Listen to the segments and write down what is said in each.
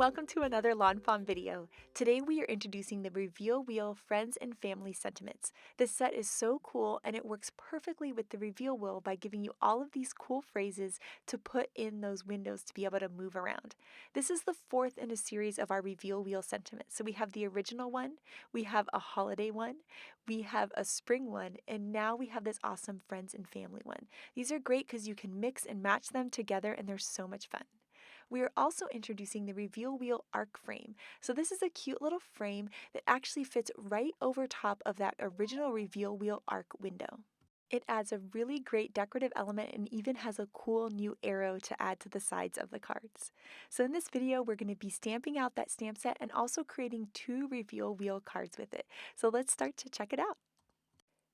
welcome to another lawnfawn video. Today we are introducing the Reveal Wheel Friends and Family Sentiments. This set is so cool and it works perfectly with the Reveal Wheel by giving you all of these cool phrases to put in those windows to be able to move around. This is the fourth in a series of our Reveal Wheel sentiments. So we have the original one, we have a holiday one, we have a spring one, and now we have this awesome Friends and Family one. These are great because you can mix and match them together and they're so much fun. We are also introducing the Reveal Wheel Arc Frame. So this is a cute little frame that actually fits right over top of that original Reveal Wheel Arc window. It adds a really great decorative element and even has a cool new arrow to add to the sides of the cards. So in this video, we're going to be stamping out that stamp set and also creating 2 Reveal Wheel cards with it. So let's start to check it out.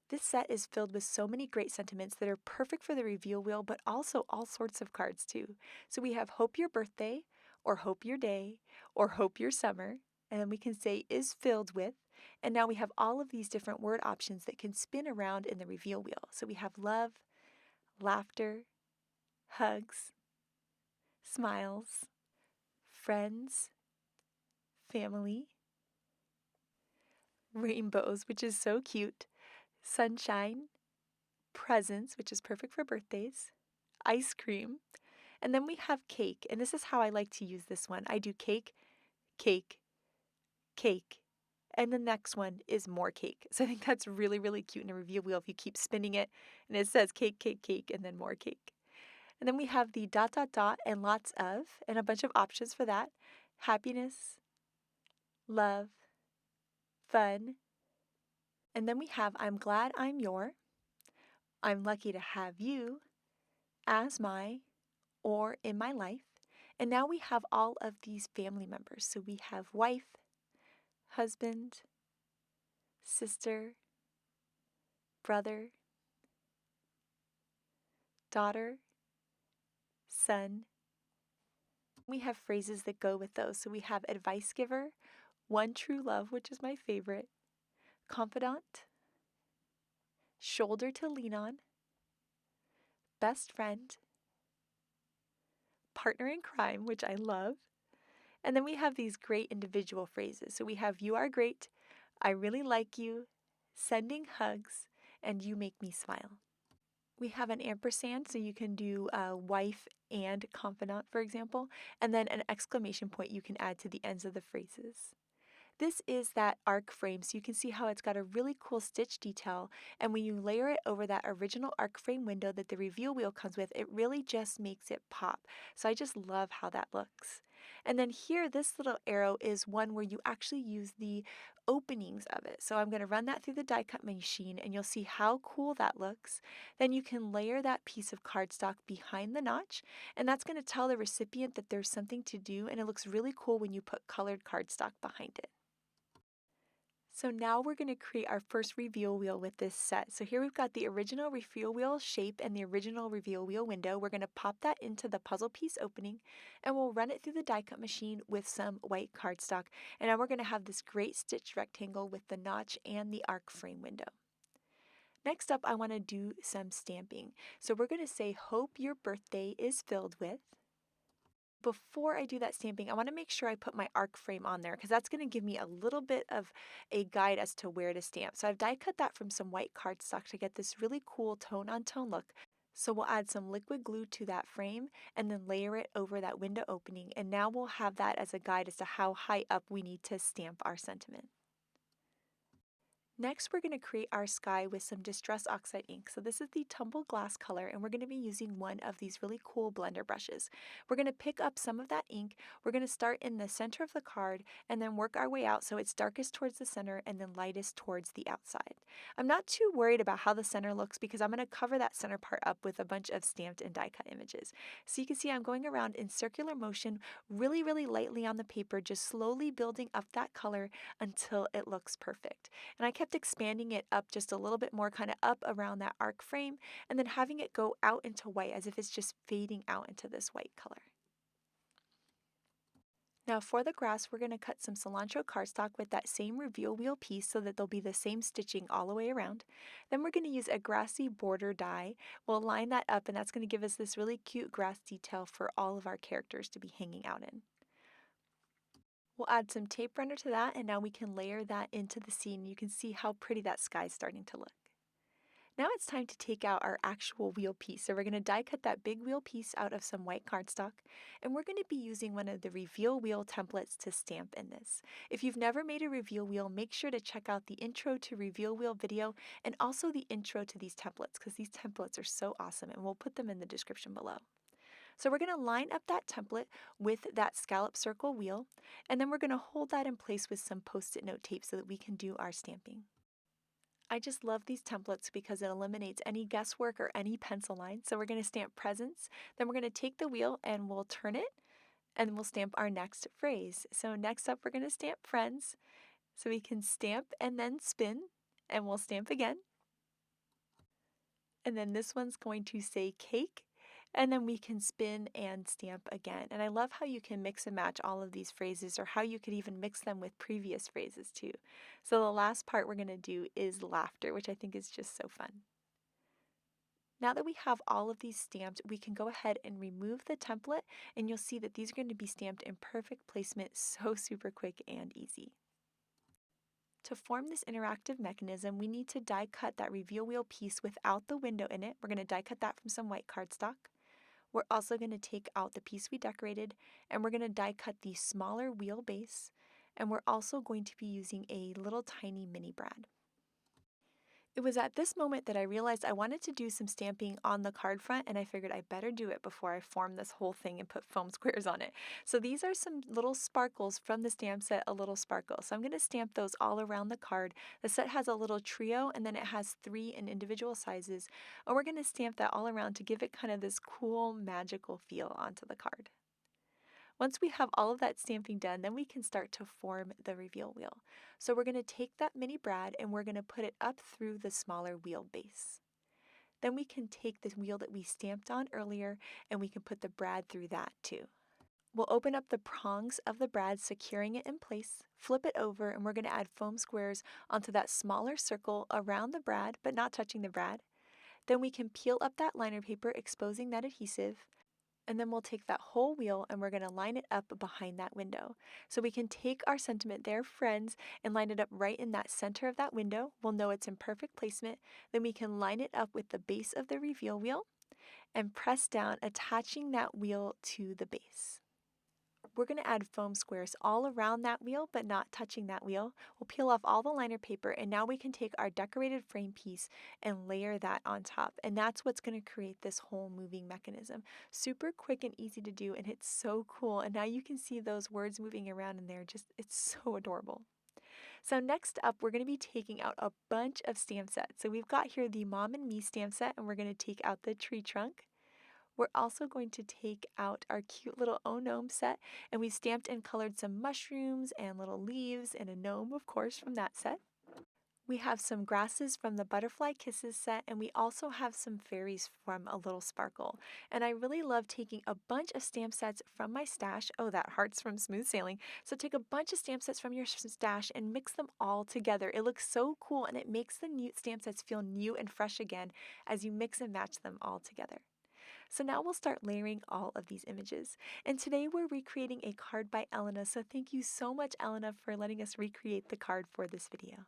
This set is filled with so many great sentiments that are perfect for the Reveal Wheel, but also all sorts of cards too. So we have Hope Your Birthday, or Hope Your Day, or Hope Your Summer, and then we can say is filled with, and now we have all of these different word options that can spin around in the Reveal Wheel. So we have love, laughter, hugs, smiles, friends, family, rainbows, which is so cute, sunshine, presents, which is perfect for birthdays, ice cream, and then we have cake. And this is how I like to use this one. I do cake, cake, cake, and the next one is more cake. So I think that's really, really cute in a Reveal Wheel if you keep spinning it and it says cake, cake, cake, and then more cake. And then we have the dot, dot, dot, and lots of, and a bunch of options for that. Happiness, love, fun, and then we have I'm glad I'm your, I'm lucky to have you, as my, or in my life. And now we have all of these family members. So we have wife, husband, sister, brother, daughter, son. We have phrases that go with those. So we have advice giver, one true love, which is my favorite, confidant, shoulder to lean on, best friend, partner in crime, which I love. And then we have these great individual phrases. So we have you are great, I really like you, sending hugs, and you make me smile. We have an ampersand, so you can do wife and confidant, for example, and then an exclamation point you can add to the ends of the phrases. This is that arc frame, so you can see how it's got a really cool stitch detail, and when you layer it over that original arc frame window that the Reveal Wheel comes with, it really just makes it pop. So I just love how that looks. And then here, this little arrow is one where you actually use the openings of it. So I'm going to run that through the die cut machine and you'll see how cool that looks. Then you can layer that piece of cardstock behind the notch, and that's going to tell the recipient that there's something to do, and it looks really cool when you put colored cardstock behind it. So now we're going to create our first Reveal Wheel with this set. So here we've got the original Reveal Wheel shape and the original Reveal Wheel window. We're going to pop that into the puzzle piece opening and we'll run it through the die cut machine with some white cardstock. And now we're going to have this great stitched rectangle with the notch and the arc frame window. Next up, I want to do some stamping. So we're going to say, hope your birthday is filled with. Before I do that stamping, I want to make sure I put my arc frame on there because that's going to give me a little bit of a guide as to where to stamp. So I've die cut that from some white cardstock to get this really cool tone-on-tone look. So we'll add some liquid glue to that frame and then layer it over that window opening, and now we'll have that as a guide as to how high up we need to stamp our sentiment. Next, we're going to create our sky with some Distress Oxide ink. So this is the Tumble Glass color, and we're going to be using one of these really cool blender brushes. We're going to pick up some of that ink. We're going to start in the center of the card and then work our way out so it's darkest towards the center and then lightest towards the outside. I'm not too worried about how the center looks because I'm going to cover that center part up with a bunch of stamped and die cut images. So you can see I'm going around in circular motion really, really lightly on the paper, just slowly building up that color until it looks perfect. And I kept expanding it up just a little bit more, kind of up around that arc frame, and then having it go out into white as if it's just fading out into this white color. Now for the grass, we're going to cut some cilantro cardstock with that same Reveal Wheel piece so that they'll be the same stitching all the way around. Then we're going to use a grassy border die. We'll line that up, and that's going to give us this really cute grass detail for all of our characters to be hanging out in. We'll add some tape runner to that, and now we can layer that into the scene. You can see how pretty that sky's starting to look. Now it's time to take out our actual wheel piece. So we're going to die cut that big wheel piece out of some white cardstock, and we're going to be using one of the reveal wheel templates to stamp in this. If you've never made a reveal wheel, make sure to check out the intro to reveal wheel video and also the intro to these templates, because these templates are so awesome, and we'll put them in the description below. So we're going to line up that template with that scallop circle wheel, and then we're going to hold that in place with some post-it note tape so that we can do our stamping. I just love these templates because it eliminates any guesswork or any pencil lines. So we're going to stamp presents, then we're going to take the wheel and we'll turn it, and we'll stamp our next phrase. So next up we're going to stamp friends. So we can stamp and then spin, and we'll stamp again. And then this one's going to say cake, and then we can spin and stamp again. And I love how you can mix and match all of these phrases, or how you could even mix them with previous phrases too. So the last part we're going to do is laughter, which I think is just so fun. Now that we have all of these stamped, we can go ahead and remove the template, and you'll see that these are going to be stamped in perfect placement, so super quick and easy. To form this interactive mechanism, we need to die cut that reveal wheel piece without the window in it. We're going to die cut that from some white cardstock. We're also going to take out the piece we decorated, and we're going to die cut the smaller wheel base, and we're also going to be using a little tiny mini brad. It was at this moment that I realized I wanted to do some stamping on the card front, and I figured I better do it before I form this whole thing and put foam squares on it. So these are some little sparkles from the stamp set, A Little Sparkle. So I'm going to stamp those all around the card. The set has a little trio, and then it has 3 in individual sizes, and we're going to stamp that all around to give it kind of this cool magical feel onto the card. Once we have all of that stamping done, then we can start to form the reveal wheel. So we're going to take that mini brad and we're going to put it up through the smaller wheel base. Then we can take the wheel that we stamped on earlier and we can put the brad through that too. We'll open up the prongs of the brad, securing it in place, flip it over, and we're going to add foam squares onto that smaller circle around the brad, but not touching the brad. Then we can peel up that liner paper, exposing that adhesive. And then we'll take that whole wheel and we're going to line it up behind that window. So we can take our sentiment there, friends, and line it up right in that center of that window. We'll know it's in perfect placement. Then we can line it up with the base of the reveal wheel and press down, attaching that wheel to the base. We're going to add foam squares all around that wheel, but not touching that wheel. We'll peel off all the liner paper, and now we can take our decorated frame piece and layer that on top. And that's what's going to create this whole moving mechanism. Super quick and easy to do, and it's so cool. And now you can see those words moving around in there. It's so adorable. So next up, we're going to be taking out a bunch of stamp sets. So we've got here the Mom and Me stamp set, and we're going to take out the tree trunk. We're also going to take out our cute little gnome set, and we stamped and colored some mushrooms and little leaves and a gnome, of course, from that set. We have some grasses from the Butterfly Kisses set, and we also have some fairies from A Little Sparkle. And I really love taking a bunch of stamp sets from my stash. Oh, that heart's from Smooth Sailing. So take a bunch of stamp sets from your stash and mix them all together. It looks so cool, and it makes the new stamp sets feel new and fresh again as you mix and match them all together. So now we'll start layering all of these images. And today we're recreating a card by Elena, so thank you so much, Elena, for letting us recreate the card for this video.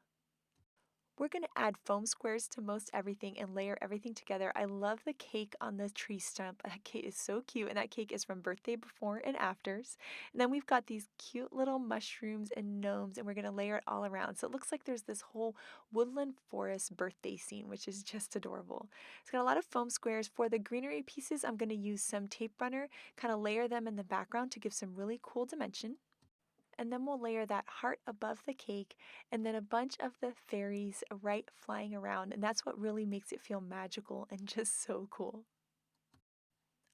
We're going to add foam squares to most everything and layer everything together. I love the cake on the tree stump. That cake is so cute, and that cake is from Birthday Before and Afters. And then we've got these cute little mushrooms and gnomes, and we're going to layer it all around. So it looks like there's this whole woodland forest birthday scene, which is just adorable. It's got a lot of foam squares. For the greenery pieces, I'm going to use some tape runner, kind of layer them in the background to give some really cool dimension. And then we'll layer that heart above the cake, and then a bunch of the fairies right flying around, and that's what really makes it feel magical and just so cool.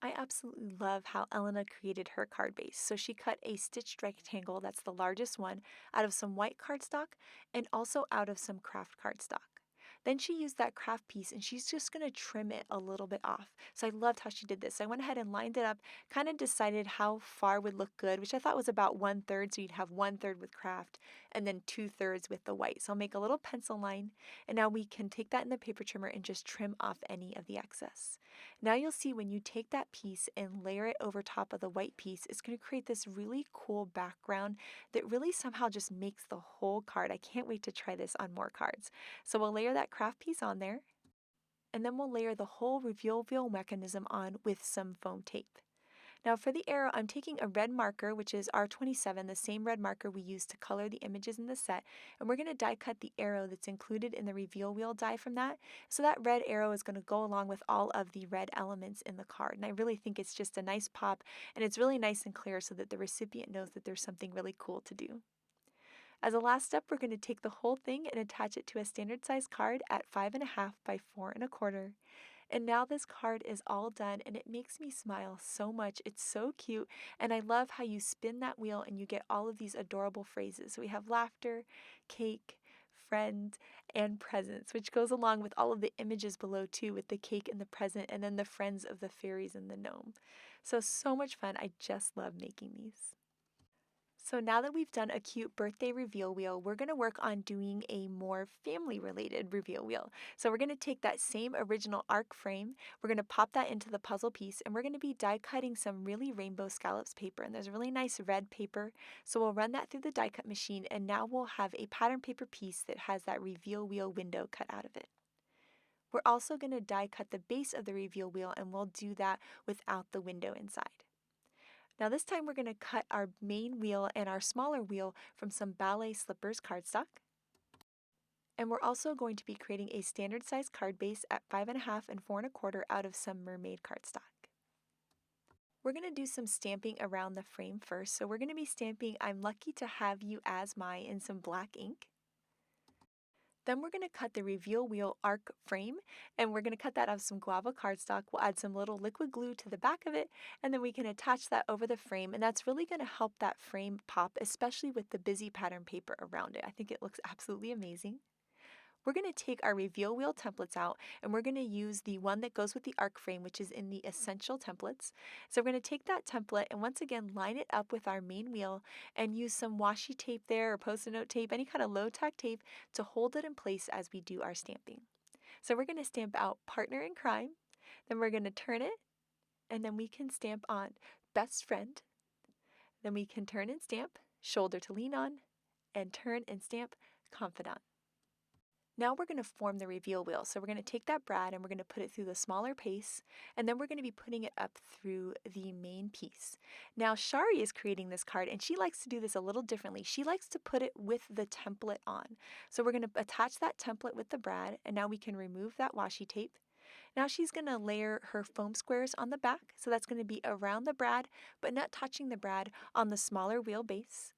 I absolutely love how Elena created her card base. So she cut a stitched rectangle, that's the largest one, out of some white cardstock and also out of some kraft cardstock. Then she used that kraft piece and she's just going to trim it a little bit off. So I loved how she did this. So I went ahead and lined it up, kind of decided how far would look good, which I thought was about 1/3. So you'd have 1/3 with kraft and then 2/3 with the white. So I'll make a little pencil line, and now we can take that in the paper trimmer and just trim off any of the excess. Now you'll see when you take that piece and layer it over top of the white piece, it's going to create this really cool background that really somehow just makes the whole card. I can't wait to try this on more cards. So we'll layer that craft piece on there, and then we'll layer the whole reveal wheel mechanism on with some foam tape. Now for the arrow, I'm taking a red marker, which is R27, the same red marker we used to color the images in the set, and we're going to die cut the arrow that's included in the reveal wheel die from that. So that red arrow is going to go along with all of the red elements in the card, and I really think it's just a nice pop, and it's really nice and clear so that the recipient knows that there's something really cool to do. As a last step, we're going to take the whole thing and attach it to a standard size card at 5.5 by 4.25. And now this card is all done, and it makes me smile so much. It's so cute, and I love how you spin that wheel and you get all of these adorable phrases. So we have laughter, cake, friend, and presents, which goes along with all of the images below too, with the cake and the present, and then the friends of the fairies and the gnome. So much fun. I just love making these. So now that we've done a cute birthday reveal wheel, we're going to work on doing a more family-related reveal wheel. So we're going to take that same original arc frame, we're going to pop that into the puzzle piece, and we're going to be die cutting some really rainbow scallops paper. And there's a really nice red paper, so we'll run that through the die cut machine, and now we'll have a pattern paper piece that has that reveal wheel window cut out of it. We're also going to die cut the base of the reveal wheel, and we'll do that without the window inside. Now this time we're going to cut our main wheel and our smaller wheel from some Ballet Slippers cardstock. And we're also going to be creating a standard size card base at 5.5 and 4.25 out of some mermaid cardstock. We're going to do some stamping around the frame first. So we're going to be stamping "I'm lucky to have you as my" in some black ink. Then we're going to cut the reveal wheel arc frame, and we're going to cut that out of some Guava Cardstock. We'll add some little liquid glue to the back of it, and then we can attach that over the frame, and that's really going to help that frame pop, especially with the busy pattern paper around it. I think it looks absolutely amazing. We're going to take our reveal wheel templates out, and we're going to use the one that goes with the arc frame, which is in the essential templates. So we're going to take that template and once again line it up with our main wheel and use some washi tape there, or post-it note tape, any kind of low tack tape, to hold it in place as we do our stamping. So we're going to stamp out "partner in crime," then we're going to turn it, and then we can stamp on "best friend," then we can turn and stamp "shoulder to lean on," and turn and stamp "confidant." Now we're going to form the reveal wheel. So we're going to take that brad and we're going to put it through the smaller pace, and then we're going to be putting it up through the main piece. Now Shari is creating this card, and she likes to do this a little differently. She likes to put it with the template on. So we're going to attach that template with the brad, and now we can remove that washi tape. Now she's going to layer her foam squares on the back. So that's going to be around the brad, but not touching the brad, on the smaller wheel base.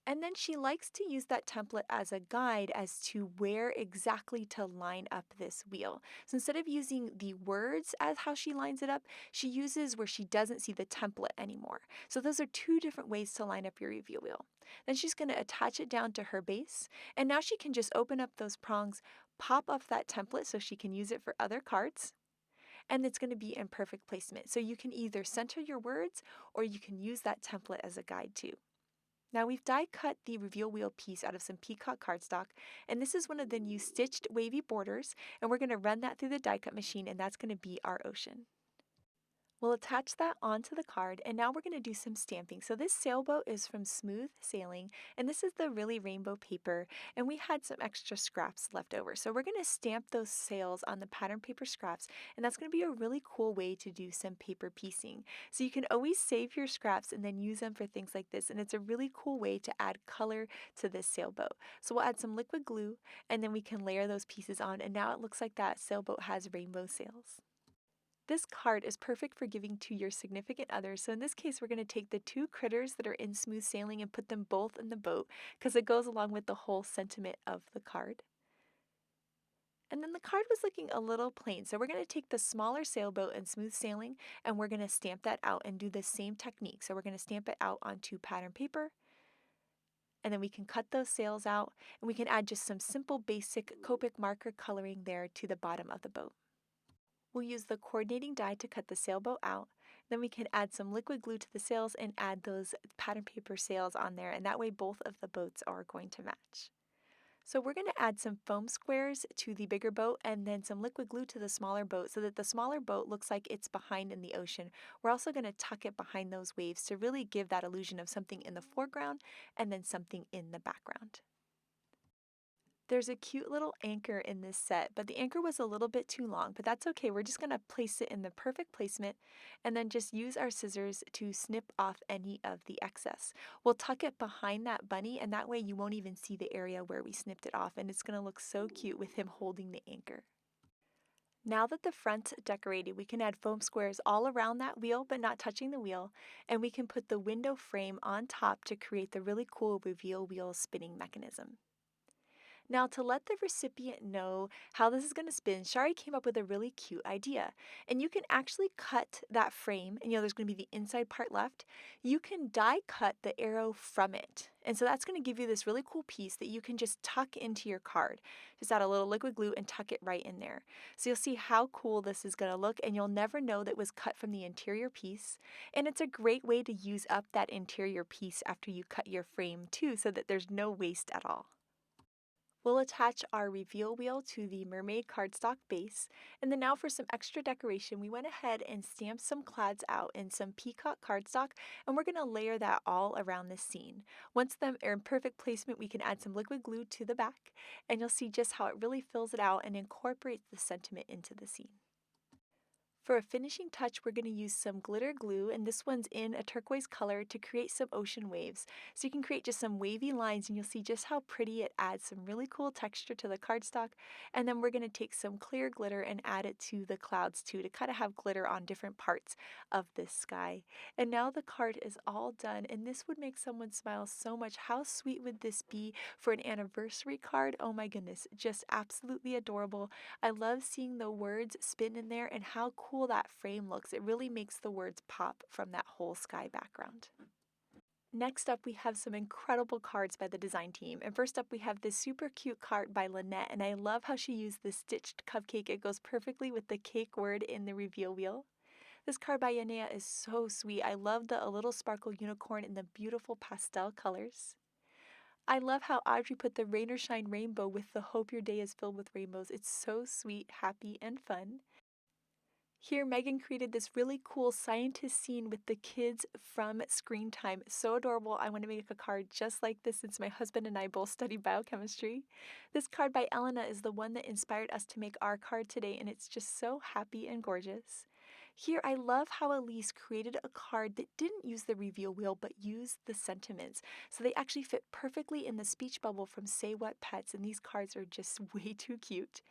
And then she likes to use that template as a guide as to where exactly to line up this wheel. So instead of using the words as how she lines it up, she uses where she doesn't see the template anymore. So those are two different ways to line up your reveal wheel. Then she's going to attach it down to her base, and now she can just open up those prongs, pop off that template so she can use it for other cards, and it's going to be in perfect placement. So you can either center your words or you can use that template as a guide too. Now we've die cut the reveal wheel piece out of some peacock cardstock, and this is one of the new stitched wavy borders, and we're going to run that through the die cut machine, and that's going to be our ocean. We'll attach that onto the card, and now we're going to do some stamping. So this sailboat is from Smooth Sailing, and this is the really rainbow paper, and we had some extra scraps left over. So we're going to stamp those sails on the pattern paper scraps, and that's going to be a really cool way to do some paper piecing. So you can always save your scraps and then use them for things like this, and it's a really cool way to add color to this sailboat. So we'll add some liquid glue, and then we can layer those pieces on, and now it looks like that sailboat has rainbow sails. This card is perfect for giving to your significant other. So in this case, we're going to take the two critters that are in Smooth Sailing and put them both in the boat, because it goes along with the whole sentiment of the card. And then the card was looking a little plain, so we're going to take the smaller sailboat in Smooth Sailing, and we're going to stamp that out and do the same technique. So we're going to stamp it out onto pattern paper, and then we can cut those sails out, and we can add just some simple basic Copic marker coloring there to the bottom of the boat. We'll use the coordinating die to cut the sailboat out. Then we can add some liquid glue to the sails and add those pattern paper sails on there, and that way both of the boats are going to match. So we're going to add some foam squares to the bigger boat and then some liquid glue to the smaller boat so that the smaller boat looks like it's behind in the ocean. We're also going to tuck it behind those waves to really give that illusion of something in the foreground and then something in the background. There's a cute little anchor in this set, but the anchor was a little bit too long, but that's okay. We're just going to place it in the perfect placement and then just use our scissors to snip off any of the excess. We'll tuck it behind that bunny, and that way you won't even see the area where we snipped it off, and it's going to look so cute with him holding the anchor. Now that the front's decorated, we can add foam squares all around that wheel but not touching the wheel, and we can put the window frame on top to create the really cool reveal wheel spinning mechanism. Now, to let the recipient know how this is going to spin, Shari came up with a really cute idea. And you can actually cut that frame, and there's going to be the inside part left. You can die cut the arrow from it. And so that's going to give you this really cool piece that you can just tuck into your card. Just add a little liquid glue and tuck it right in there. So you'll see how cool this is going to look, and you'll never know that it was cut from the interior piece. And it's a great way to use up that interior piece after you cut your frame too, so that there's no waste at all. We'll attach our reveal wheel to the mermaid cardstock base, and then now for some extra decoration, we went ahead and stamped some clouds out in some peacock cardstock, and we're going to layer that all around this scene. Once them are in perfect placement, we can add some liquid glue to the back, and you'll see just how it really fills it out and incorporates the sentiment into the scene. For a finishing touch, we're going to use some glitter glue, and this one's in a turquoise color to create some ocean waves. So you can create just some wavy lines, and you'll see just how pretty it adds some really cool texture to the cardstock. And then we're going to take some clear glitter and add it to the clouds too, to kind of have glitter on different parts of this sky. And now the card is all done, and this would make someone smile so much. How sweet would this be for an anniversary card? Oh my goodness, just absolutely adorable. I love seeing the words spin in there and how cool that frame looks. It really makes the words pop from that whole sky background. Next up, we have some incredible cards by the design team. And first up, we have this super cute card by Lynette, and I love how she used this stitched cupcake. It goes perfectly with the cake word in the reveal wheel. This card by Yanea is so sweet. I love the little sparkle unicorn in the beautiful pastel colors. I love how Audrey put the rain or shine rainbow with the hope your day is filled with rainbows. It's so sweet, happy, and fun. Here, Megan created this really cool scientist scene with the kids from Screen Time. So adorable. I want to make a card just like this since my husband and I both study biochemistry. This card by Elena is the one that inspired us to make our card today, and it's just so happy and gorgeous. Here, I love how Elise created a card that didn't use the reveal wheel but used the sentiments. So they actually fit perfectly in the speech bubble from Say What Pets, and these cards are just way too cute.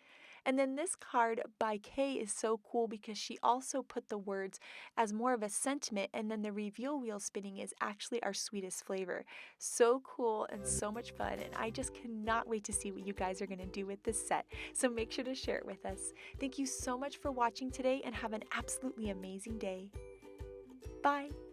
And then this card by Kay is so cool because she also put the words as more of a sentiment, and then the reveal wheel spinning is actually our sweetest flavor. So cool and so much fun, and I just cannot wait to see what you guys are going to do with this set. So make sure to share it with us. Thank you so much for watching today, and have an absolutely amazing day. Bye!